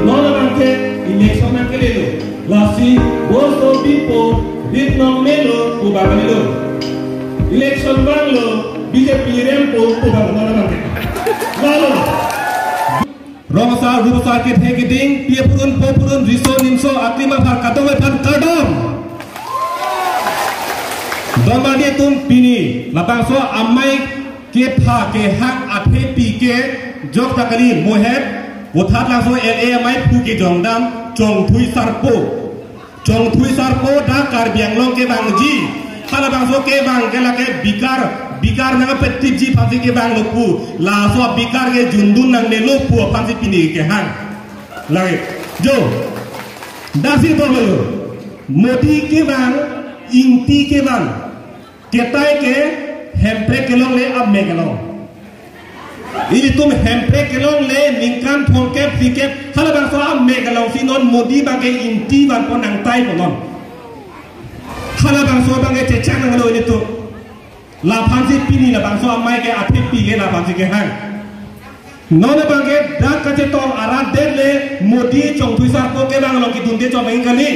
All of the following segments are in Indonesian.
non anche election anche lelo la si bosto bipo ritno melo ku bagalelo election banglo BJP rempo ku bagalelo anche lalu Rupasa ke thegiding pia purun riso nimso aklima phar katowe phan kadom Doma dia tum pini lapang so amai ke pha ke hak athe pi ke jok takali mohet uthat lang so LA mai phu ke jongdam chong thui sarpo da kar biang long ke bangji khala bang so ke bang ke la ke bikar na petti ji phansi ke bang lopu la so bikar ke jundun nang ne lopu phansi pini ke hang lage jo dasi to lo modi ke bang ingti ke bang ketai ke hempre kelong le ab me kelong ini तुम hempre kelong le ningkan thong ke phike hala bang so ab me kelong si non modi bang ke inti bang ko nang tai ko non hala bang so bang ke chechang nang lo ini tu la phansi pini la bang so amai ke athi pi ke la phansi ke hang non bang ke dak ka che tong ara de le modi chong thui sar ko ke bang lo ki dun de chong bang kali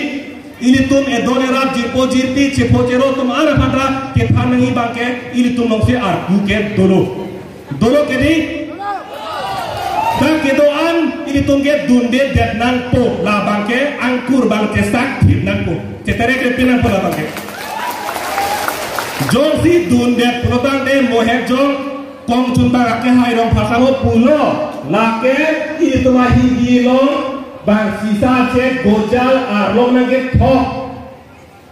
ini तुम edone rap jirpo jirpi chepo chero तुम ara patra ke thanangi bangke ini तुम nong se ar buke dolo ke di dan ke doan ini तुम ke dunde detnan po la bangke angkur bangke sak thibnan po cetere ke pinan po la bangke jong si dunde protang de mohe jong kong chun ba ke hai rong phasamo pulo la ke ini तुम hi gi lo bang sisa cek gojal arlong nage thok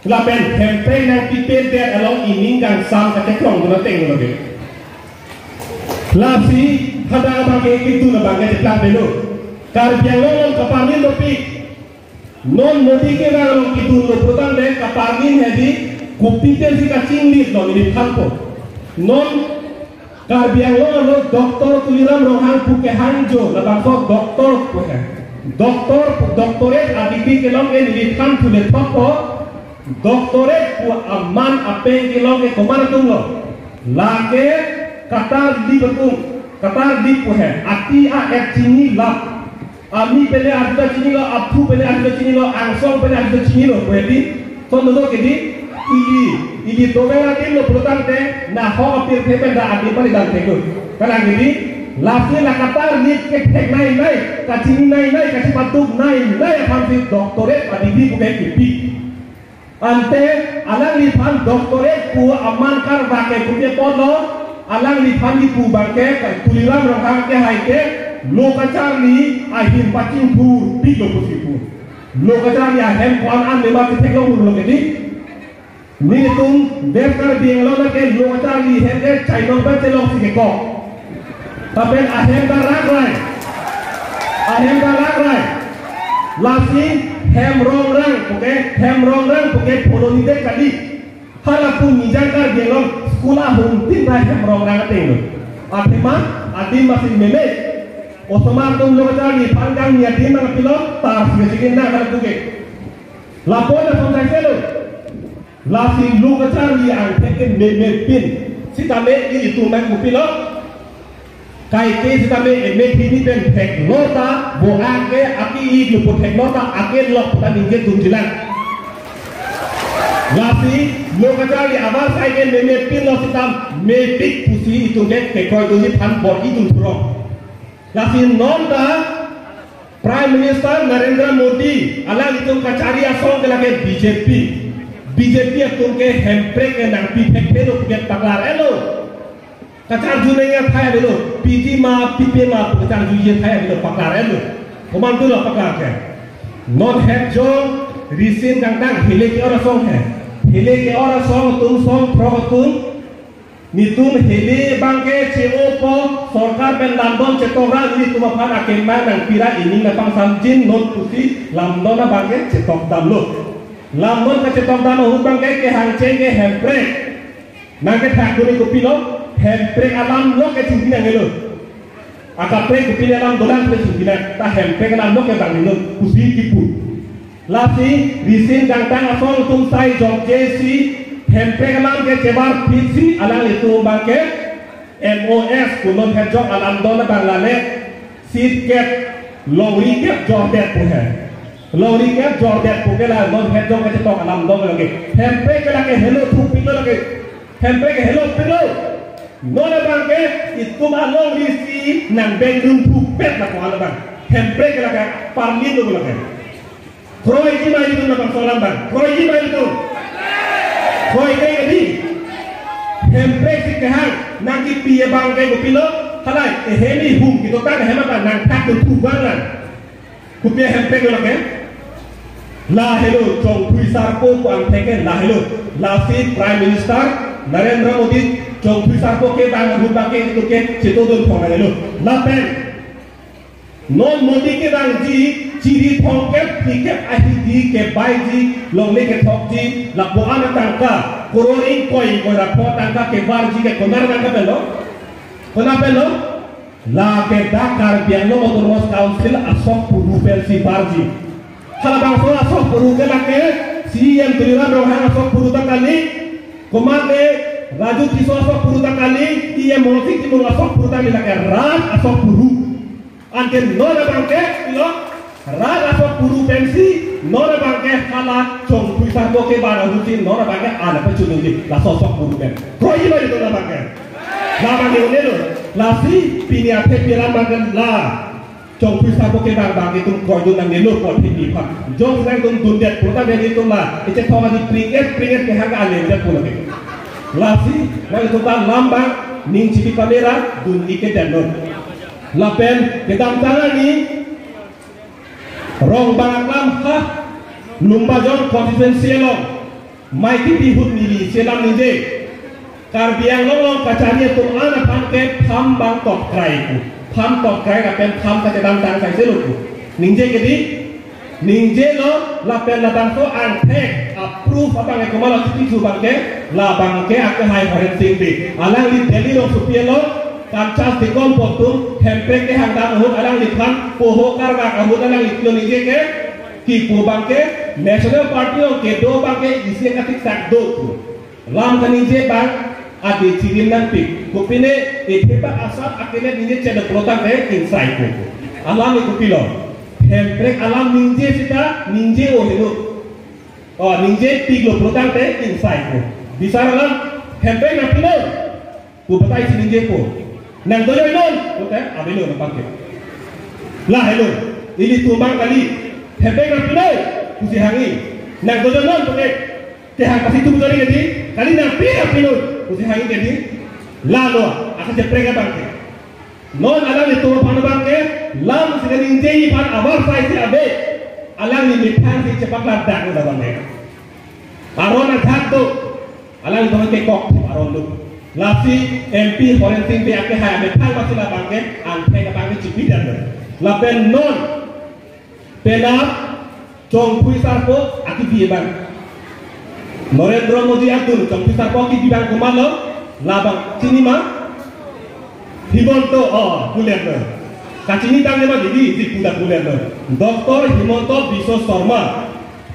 la pen hempe nang pipen de along ining gang sam ka tekrong guna teng guna be la si hada bang ke itu na bang ke plan belo kar biang kapanin lo pi non modi ke gang itu lo putang de kapanin hedi kupiten si ka chingli lo ni thampo non kar biang lo doktor tuliram rohang puke hanjo la bang ko doktor ko hai doktoret adipi ke long e nilithan tule topo doktoret ku aman ape ke long e komar tunglo lake katar di pu hai ati a ek chini la ami pele adda chini lo aphu pele adda chini lo angsong pele adda chini lo pedi to no ke di ili dovela ke lo protante na ho apir thepe da adi pali dan thego kana gidi Lafnya la katar ni ke tek nai kacini nai kasi patuk nai phamsi doktoret adibi bukan kipi ante alang li phan doktoret ku aman kar bake kude podo alang li phan di ku bake tuliram rang ke hai ke lokachar ni ahim pacin pur pilo posipu lokachar ni ahem kwan an lema ke tek lo lo ke ni tum bekar bieng lo ke lokachar ni he ke chaino ba te lo si ke ko tapi ahem darak rai lasi hem rong rang puke poloni de kali hala pun nijangkar gelong sekolah huntin rai hem rong rang tenglo adim masih meme osomar tum lo jani panggang ni adim mang pilo tar sigin na kala puke lapor na sontai selo lasi lu kacari ang teken meme pin sitame ini tu mang pilo kai ke sitame eme hini pen teknota bo ake aki idu po teknota ake lok tan inge tunjilan lasi lo kajali abar sai ke meme pin lo sitam me pik pusi itu ke koi ini pan bor itu turong lasi nonda Prime Minister Narendra Modi ala itu kacari asong ke lage BJP atum ke hempre ke nang pi pekero ke taklar elo kacar junenya thaya belo piji ma pipe ma kacar juye thaya belo pakar elo komandu lo pakar ke non het jo risin dang hele ke ora song tum song protum nitum hele bangke cheo po sarkar ben landon chetora ni tuma phana ke ma nang pira ini na pang samjin non pusi lamdona bangke chetok damlo lamdon ka chetok dam hu bangke ke hangche ke hempre nangke thakuni kopilo hempre alam lo ke cincina ngelo akapre kupile alam dolan pe cincina ta hempre alam lo ke bangilo kusi tipu lasi risin gangtang asong tum sai jok jesi hempre alam ke cebar pisi alang itu bangke MOS kunon hejok alam dona banglane seat cap lori ke jordet puhe lori ke jordet puhe la non head jong ke tok alam dong lagi hempe ke lagi hello tu pilo lagi hempe ke hello pilo non bang ke itu mah lori si nang bendung tu pet la ko ala bang hempe ke lagi parli do lagi kroi ji mai itu na bang solam bang kroi ji mai itu kroi ke di hempe si ke hang nang ki pie bang ke ko pilo halai hemi hum gitu tak hemata nang tak tu bangan kupia hempe ko lagi la hello chong phui sar ko an theke la hello la si prime minister Narendra Modi chong phui sar ko ke bang hu bang ke to ke chito don phone hello la pen non Modi ke bang ji chiri thong ke pike ahi di ke bai ji long le ke thok ji la bo an tangka kororing koi ko ra pho tangka ke bar ji ke konar tangka pelo Kenapa la ke Dakar biang lo Autonomous Council asok puru pensi barji. Kalau bangsa asok puru ke lake si yang terima rohan asok puru takali, komande Raju Kiso asok puru takali, ia monosik timur asok puru takali lake rat asok puru. Anke nona bangke ilo rat asok puru pensi nona bangke halat cong puisar boke bara hutin nona bangke ada pecunungi la sosok puru pen. Koi iba itu nona bangke. La bagi unelo, la si pini ate pira magan la, cong puisa boke bang itu koyu nang nelo kot pini pak, jong nang tung dundet puta beri itu la, itu thoma di pringet ke harga ale dia pula ke, la si nang itu tan lambang ning cipi kamera dun ike dendon, la pen kedam tangan ni, rong bang lam ha, lumba jong konstituensi lo, mai tipi hut nili selam nije. Karbiang lolong kacanya tu anak pangke pam bang tok krai ku pam tok krai kapen pam kacang tang sai selu ku ninje kedi ninje lo lapen la bang so antek approve apa ngai kemala setuju bangke la bangke ak hai forensik di alang di Delhi lo supielo kancas di kompotum hempe ke hangdang hut alang di kan poho karga kahut alang di kilo ninje ke ki ku bangke national party o ke do bangke isi katik sak do ku lam kan ninje bang adi cirim nanti kupine itheba asap akhirnya ninje cedek pelotan ke insai ku alam itu pilo hemprek alam ninje sita ninje o helu oh ninje tiglo pelotan ke insai ku bisa alam hemprek na pilo ku betai si ninje ku nang doyo non oke abelo na pangke lah helu ini tumbang kali hemprek na pilo ku si hangi nang doyo non oke kehang pasti tu betul jadi kali na pilo usi hangi jadi lalu akan jeprega bangke non alang itu pan bangke lam sini ninjai pan abar sai si abe alang ni mithan si cepat ladak udah bangke aron atak tu alang itu ke kok aron tu lapsi MP forensik be ake hai mithan masih lah bangke ante ke bangke cipi dan lapen non penap cong puisar ko aki biye bang Narendra Modi Abdul cong pisar koki di bang kumalo labang sini mah Himonto bulan le kacini tang ne mah jadi di kuda bulan le Dr. Himonto Biswa Sarma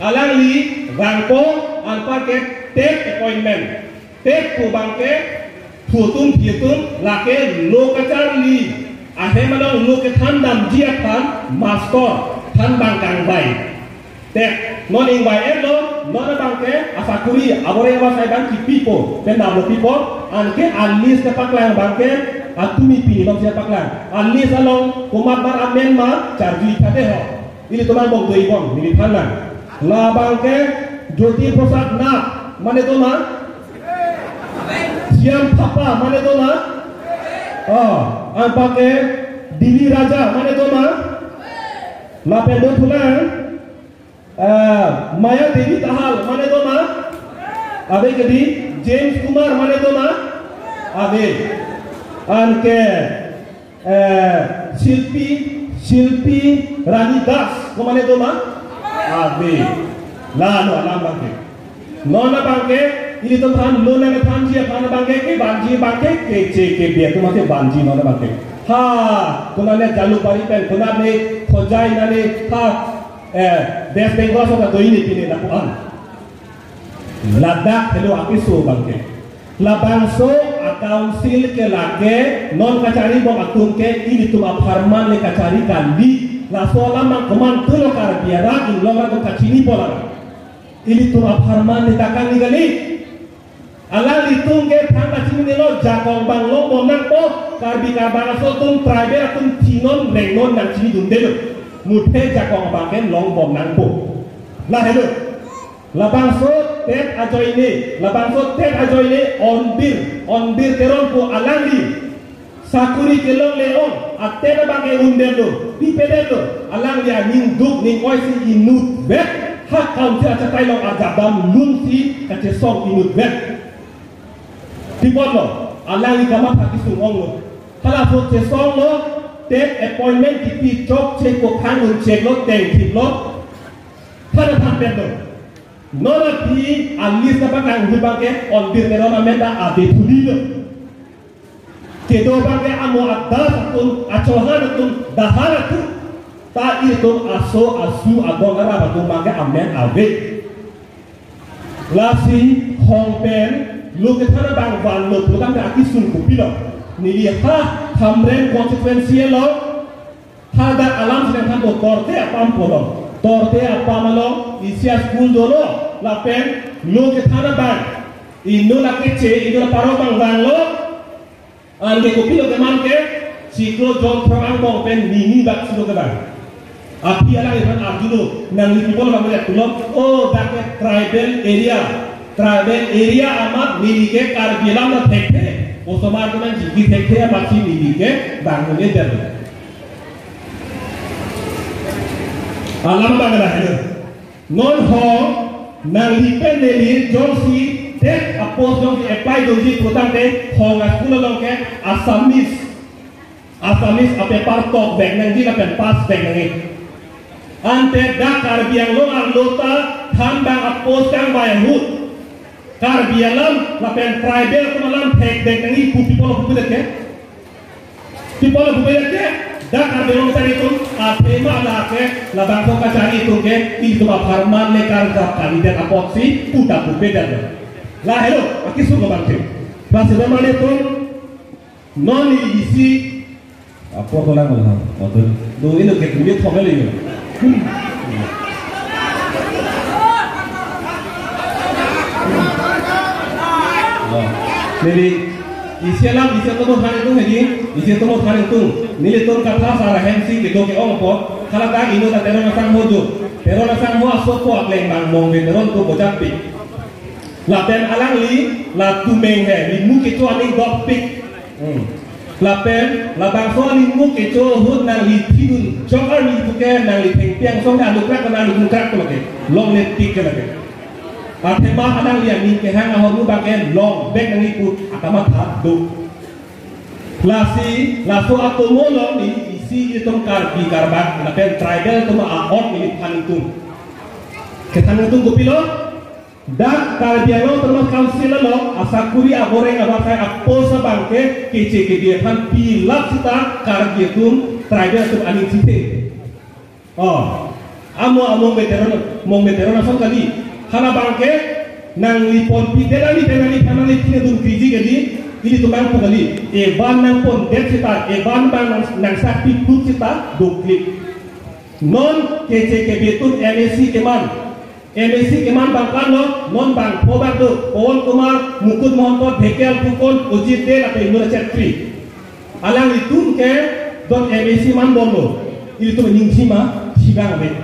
alang li rangko alpa ke take appointment take ku bangke putum lake lokacar li ahe malong lokathan dam jiatan master than bangkang bai tek non ing bai elo non bangke asakuri abore wa sai bang pipo ben nablo pipo anke alis ke paklang bangke atumi pi lo sia paklang alis along kumat bar amen ma charji thate ho ini tomar bong doi bong ini thanan la bangke jyoti prasad na mane to ma siam thapa mane to ma an bangke dili raja mane to ma la pendo thulan Maya Devi Tahal mana tu ma? Abe kedi James Kumar mana tu ma? Abe anke Silpi Rani Das mana tu ma? Abe lalu alam bangke nona bangke ini tu kan nona ke kan dia kan bangke ke banji bangke ke biar tu masih banji nona bangke ha kunane jalu pari pen kunane khojai nane ha West Bengal so ka ini pini lakuan Ladakh hello apiso bangke labangso council ke lage non kacari bong akun ke ini tu farman le kacari kali la sola mang koman tulo kar biara in longa ko kachini pola ili tuma farman ni takang ni gali ala litung ke thang kachini ni lo jakong bang lo bonang po kar bi kar bang so tum private tum tinon rengnon nang chini dum delo muthe jakong bang ken long bonang po la hello la bang so tet ajoy ni la bang so tet ajoy ni on bir teron po alangi sakuri kelong leong atena bange undelo pipedelo alang dia ning duk ning oisi inut bet hak kaunti aca tailong agabam lunsi kace song inut bet dipono alang igama haki sungong lo hala so ce song lo take appointment tipi chok che ko khanun che lo teng tip lo thana tham bedo nora pi alis na bakang hubake on bir nerona menda ade tulido kedo bangke amo adas atun acohan atun dahar atun ta itu asu agong arab atun bangke amen ave lasi hongpen lu ketana bang van lu pulang ke akisun kupilo nili ha hamren konsekuensi lo hada alam sedang hantu torte apam polo torte apamalo isia school dolo lapen lu ketana bang inu lakece inu paro bang van lo ande ko pilo ke man ke siklo jon prang bong pen mini bak silo ke bang api ala iban arjuno nang li polo bang ya tulo oh dak tribal area amat milike kar bilam na thekhe osomar ko man jigi thekhe amat milike bang ne der alam bang la hele non ho nang li pen ne li jon si tek apos dong apply dong ji protang de honga school dong ke asamis ape partok bag nang ji la pen pass bag nang ante dakar biang lo arlota thambang apos kang bayang hut kar bialam la pen private ko malam tek bag nang i people of ke dakar belum tadi itu tema la ke la bangko kacari itu ke itu farman le kar kandidat apoksi puta beda la hello aki suko bangke base do male to non ni isi apo to la ngol ha to do ino ke kubi thomele yo jadi isi to thane to hedi isi to thane to nile to katha sara hensi ke do ke ong po khala ta ino ta tero na sang hodu tero na sang ho aso ko akleng bang mong be teron to bojak pi lapen alang li la tumeng he li mu ke to ani dok pik lapen la bang so li mu ke to hut nang li tidun jokar ni buke nang li peng piang song da lu krak na lu krak ko ke long le tik ke ke atema alang li ani ke hang ho mu baken long bek nang ipu akama that do lasi laso atomo long ni isi itu kar bi karbak lapen tribal to ma aot ni panitung ke panitung ko pilo dak karbiano terus kansila lo asakuri agoreng abasai aposa bangke kece ke dia kan pilap sita karbietum tribal tu aning site oh amo veteran asal kali hana bangke nang lipon pitelali panali tine dun kriji kali ini tu bang kali evan nang pon det sita evan bang nang sakti put sita duklik non kece ke bietun MSC keman bangkan lo non bang pobar do pon kumar mukut mohon bekel pukon ujit de la pe Indonesia 3 alang itu ke don MSC man bono itu ningsima sibang be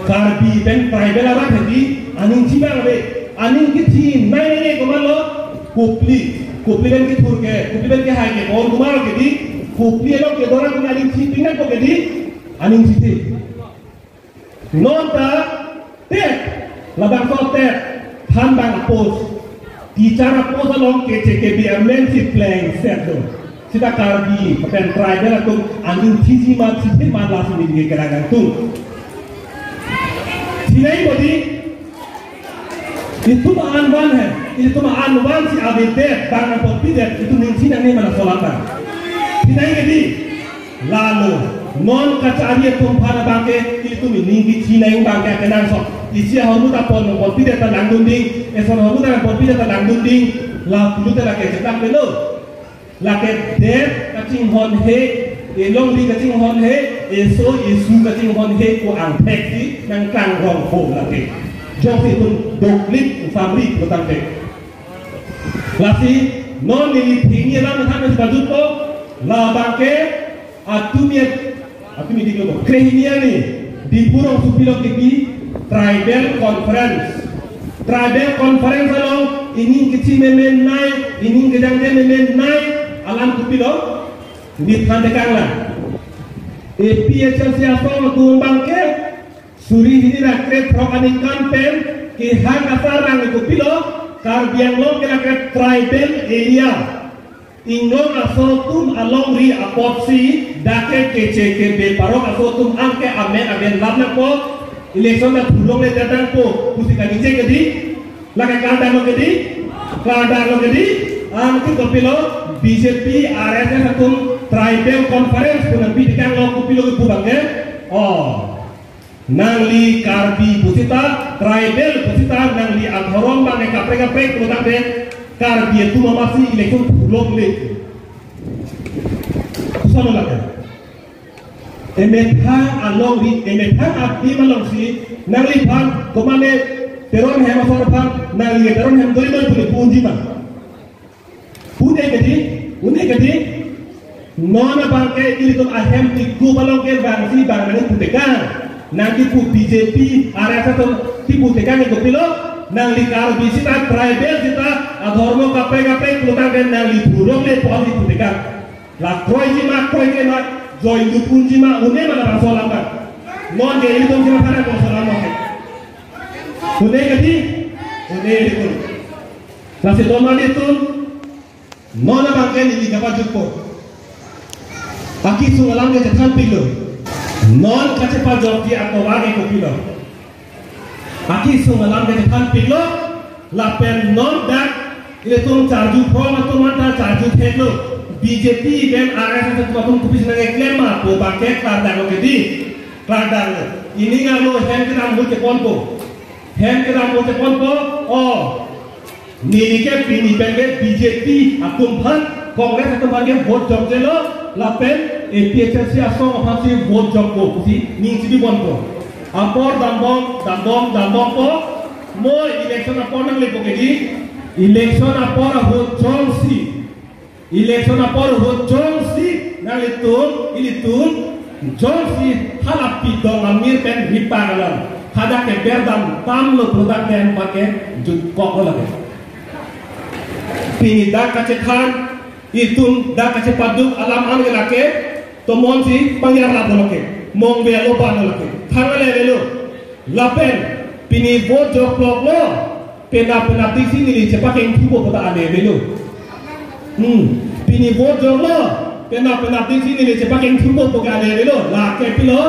karbi ben tribal ara hedi aning sibang be aning kiti nai kuman lo kupli ben ki thur ke kupli ben ke hai ke pon kumar ke di kupli lo ke dora kun aning sipingan ko ke di aning siti non ta tek labang so tek thambang pos bicara pos along KCKB emergency plan set do sita karbi pen tribal atau angin tizima lasu ni kerangan tu sinai bodi itu anwan hai itu anwan si abide bang pon pidet itu ningsi nang ni mana solata sinai jadi lalu non kacari tumpana bangke itu mininggi Cina yang bangke kenang sok isi haru ta pon pide ta langdunding eson haru ta pon pide ta langdunding la pulu ta ke cetak belo la ke der kacing hon he elong di kacing hon he eso Yesu kating hon he ko ang teksi nang kang rong ho lagi jong si tun doklik family petang tek lasi non ni tinggi lang than baju to la bangke atumi diklo krehnia ni di purong supilok di tribal conference along ini kecil memen naik ini gedang memen naik alam supilok di thandekang lah PHLC asal tumbang ke suri ini rakret prokani kampen ke hang asarang itu pilo karbiang long ke rakret tribal area ingong asotum along ri apotsi dake kece ke be parok asotum angke amen aben lamna ko election na tulong le datang ko pusika nije gedi laka kanda lo gedi angki ko pilo BJP RSS atum tribal conference punan bidang lo ko pilo ku bangke nangli karbi pusita tribal pusita nangli aghorong bangke kapre ko tambe karbi tu mamasi election tulong le kusano laka emetha along ri emetha abdi malong si nangli phan komane teron hema sor phan nangli teron hem doi mal punji ma une gedi nona bangke ilitum ahem tiku balong ke bangsi bangane putekan nanti pu BJP area satu tipu tekan ke pilo nangli karbi sita tribal sita adormo kape klutang den nangli burung le pohon putekan la kroi ke ma joy du punji ma une mana rasolam kan non ge ilitum jima kana ko salam ke une ilitum nasi domal itu nona bangke ni gapa jukko aki sungalam ke jathan pilo non kache pa jokti atau wage ko pilo aki sungalam ke jathan pilo lapen non dak ile tum charju from atau mata charju theklo BJP ben RSS atau tum kupis nang klema ko bangke kladang ke di kladang ini ngalo hen kram ke ponpo nilike pini penge BJP akum phan Kongres atum phan ke vote jok jelo lapen PHLC asong apasi vote jok ko kusi ning sibi bon ko apor dambong ko mo election apor nang le ko di election apor vote jongsi nang ilitun jongsi halapi dong amir pen ripagalan hada ke berdam tam lo produk den pake jut kok lagi pini dak kacethan itum dak kacepaduk alam an gelake tomon si pangyar la bolake mong be lo ban lake thangale lelo lapen pini bo jok blok lo pena tisi ni cepake thibo kota ane lelo pini bo jok lo pena tisi ni cepake thibo kota ane lelo lake pilo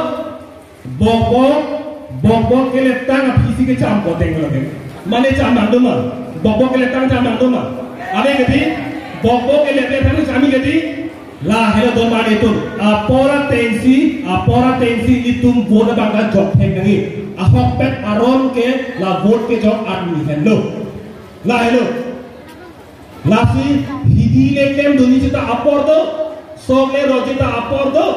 bokok kele tang phisi ke cham ko teng lake mane cham manduma bokok kele tang cham manduma Ade gedi, bokok ke lete thani sami gedi, la helo domane itu, apora tensi itum vote bangga jok thek nangi, ahok pet aron ke la vote ke jok admi hello, la helo, la si hidi le kem duni cita apor do, sogle rojita apor do,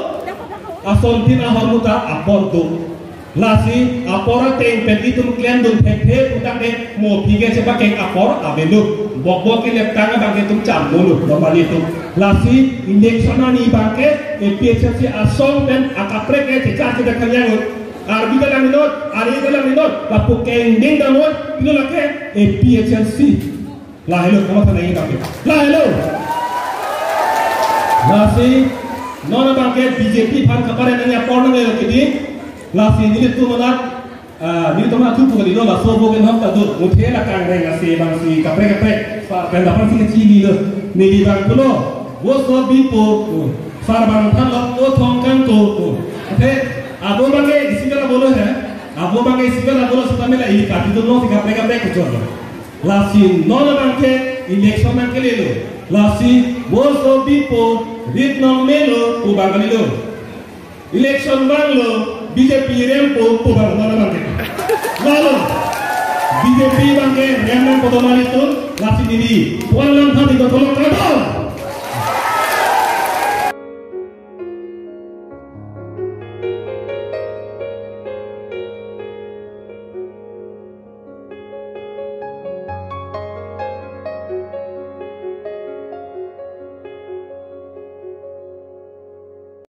asontin ahormuta apor do. Lasi apora teng pet itu klem dun thek utak de mo pige sepa keng apor abelu bokbok ke leptanga bangke tum cham dulu normal itu lasi election ani bangke PHLC asong dan akapre ke cecah kita kanyang arbi dalam minot ari dalam minot lapu keng ding damot itu lake PHLC lah hello kamu sana ini bangke lah hello lasi nona bangke BJP pan kapare nanya porno ngelo kidi lasi ini tu mana ni tu mana tu pun di dalam sobo kan ham tak tu muthe la kang reng asi bang si kapre pendapat si kecil ni lo ni di bang tu lo wo sobi po far bang tan lo wo thong kan to oke abo bange isi kala bolo hai abo bange isi kala bolo sudah mela ini kati tu lo si kapre kucur lasi non bangke election man ke lo lasi wo sobi po rit nong melo ku bang lo election bang lo BJP rempo bang mana bangke lalu BJP bangke rempo podomani itu lasi diri walang hati kotolong kadal